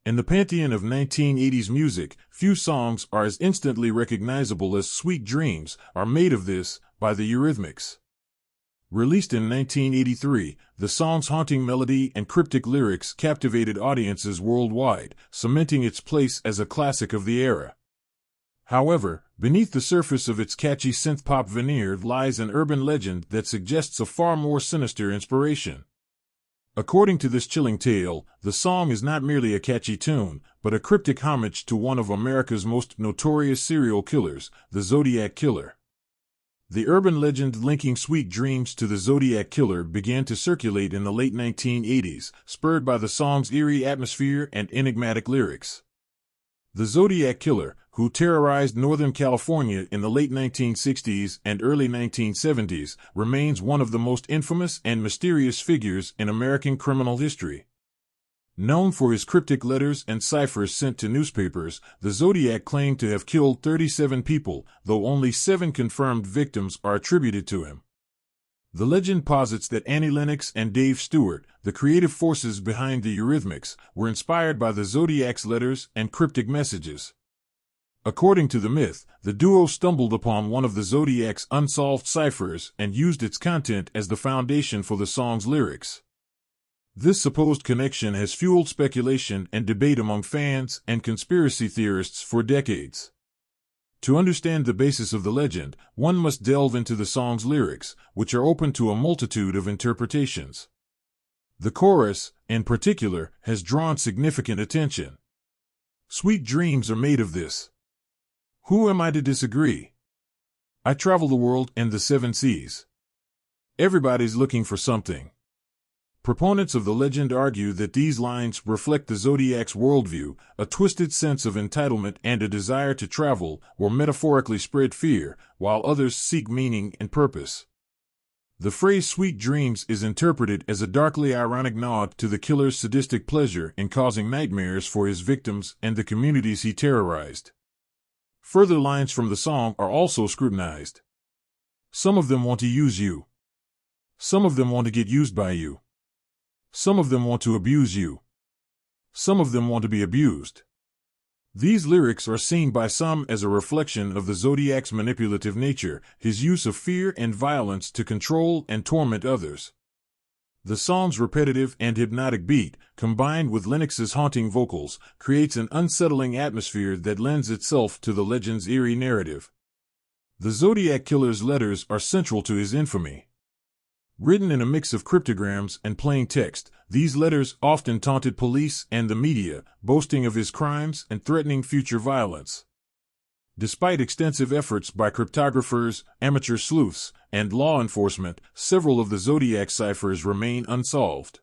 In the pantheon of 1980s music, few songs are as instantly recognizable as Sweet Dreams Are Made of This by the Eurythmics. Released in 1983, the song's haunting melody and cryptic lyrics captivated audiences worldwide, cementing its place as a classic of the era. However, beneath the surface of its catchy synth-pop veneer lies an urban legend that suggests a far more sinister inspiration. According to this chilling tale, the song is not merely a catchy tune, but a cryptic homage to one of America's most notorious serial killers, the Zodiac Killer. The urban legend linking Sweet Dreams to the Zodiac Killer began to circulate in the late 1980s, spurred by the song's eerie atmosphere and enigmatic lyrics. The Zodiac Killer, who terrorized Northern California in the late 1960s and early 1970s, remains one of the most infamous and mysterious figures in American criminal history. Known for his cryptic letters and ciphers sent to newspapers, the Zodiac claimed to have killed 37 people, though only 7 confirmed victims are attributed to him. The legend posits that Annie Lennox and Dave Stewart, the creative forces behind the Eurythmics, were inspired by the Zodiac's letters and cryptic messages. According to the myth, the duo stumbled upon one of the Zodiac's unsolved ciphers and used its content as the foundation for the song's lyrics. This supposed connection has fueled speculation and debate among fans and conspiracy theorists for decades. To understand the basis of the legend, one must delve into the song's lyrics, which are open to a multitude of interpretations. The chorus, in particular, has drawn significant attention. Sweet dreams are made of this. Who am I to disagree? I travel the world and the 7 seas. Everybody's looking for something. Proponents of the legend argue that these lines reflect the Zodiac's worldview, a twisted sense of entitlement and a desire to travel or metaphorically spread fear, while others seek meaning and purpose. The phrase sweet dreams is interpreted as a darkly ironic nod to the killer's sadistic pleasure in causing nightmares for his victims and the communities he terrorized. Further lines from the song are also scrutinized. Some of them want to use you. Some of them want to get used by you. Some of them want to abuse you. Some of them want to be abused. These lyrics are seen by some as a reflection of the Zodiac's manipulative nature, his use of fear and violence to control and torment others. The song's repetitive and hypnotic beat, combined with Lennox's haunting vocals, creates an unsettling atmosphere that lends itself to the legend's eerie narrative. The Zodiac Killer's letters are central to his infamy. Written in a mix of cryptograms and plain text, these letters often taunted police and the media, boasting of his crimes and threatening future violence. Despite extensive efforts by cryptographers, amateur sleuths, and law enforcement, several of the Zodiac ciphers remain unsolved.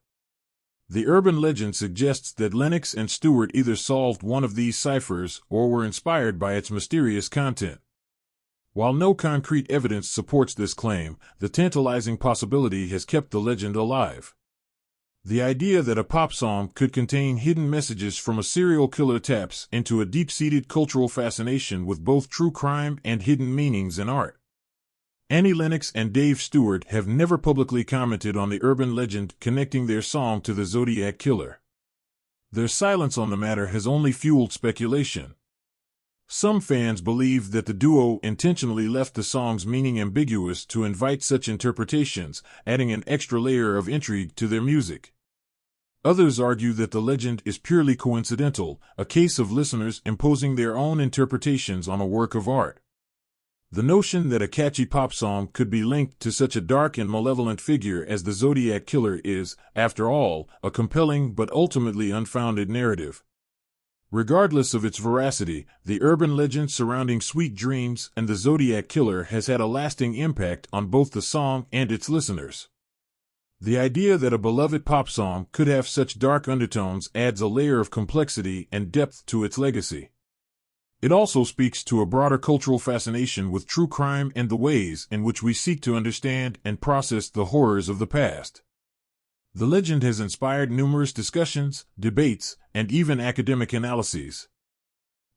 The urban legend suggests that Lennox and Stewart either solved one of these ciphers or were inspired by its mysterious content. While no concrete evidence supports this claim, the tantalizing possibility has kept the legend alive. The idea that a pop song could contain hidden messages from a serial killer taps into a deep-seated cultural fascination with both true crime and hidden meanings in art. Annie Lennox and Dave Stewart have never publicly commented on the urban legend connecting their song to the Zodiac Killer. Their silence on the matter has only fueled speculation. Some fans believe that the duo intentionally left the song's meaning ambiguous to invite such interpretations, adding an extra layer of intrigue to their music. Others argue that the legend is purely coincidental, a case of listeners imposing their own interpretations on a work of art. The notion that a catchy pop song could be linked to such a dark and malevolent figure as the Zodiac Killer is, after all, a compelling but ultimately unfounded narrative. Regardless of its veracity, the urban legend surrounding Sweet Dreams and the Zodiac Killer has had a lasting impact on both the song and its listeners. The idea that a beloved pop song could have such dark undertones adds a layer of complexity and depth to its legacy. It also speaks to a broader cultural fascination with true crime and the ways in which we seek to understand and process the horrors of the past. The legend has inspired numerous discussions, debates, and even academic analyses.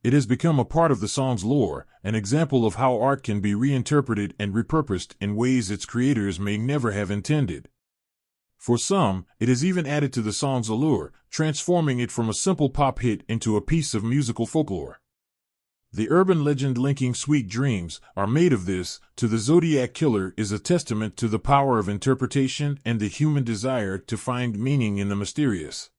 It has become a part of the song's lore, an example of how art can be reinterpreted and repurposed in ways its creators may never have intended. For some, it has even added to the song's allure, transforming it from a simple pop hit into a piece of musical folklore. The urban legend linking Sweet Dreams Are Made of This to the Zodiac Killer is a testament to the power of interpretation and the human desire to find meaning in the mysterious.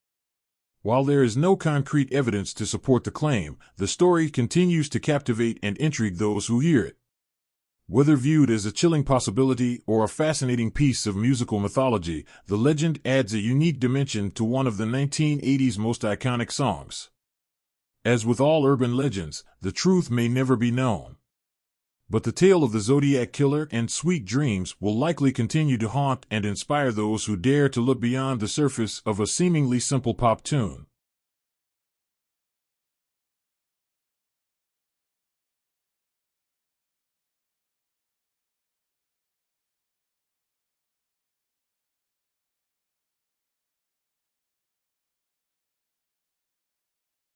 While there is no concrete evidence to support the claim, the story continues to captivate and intrigue those who hear it. Whether viewed as a chilling possibility or a fascinating piece of musical mythology, the legend adds a unique dimension to one of the 1980s most iconic songs. As with all urban legends, the truth may never be known. But the tale of the Zodiac Killer and Sweet Dreams will likely continue to haunt and inspire those who dare to look beyond the surface of a seemingly simple pop tune.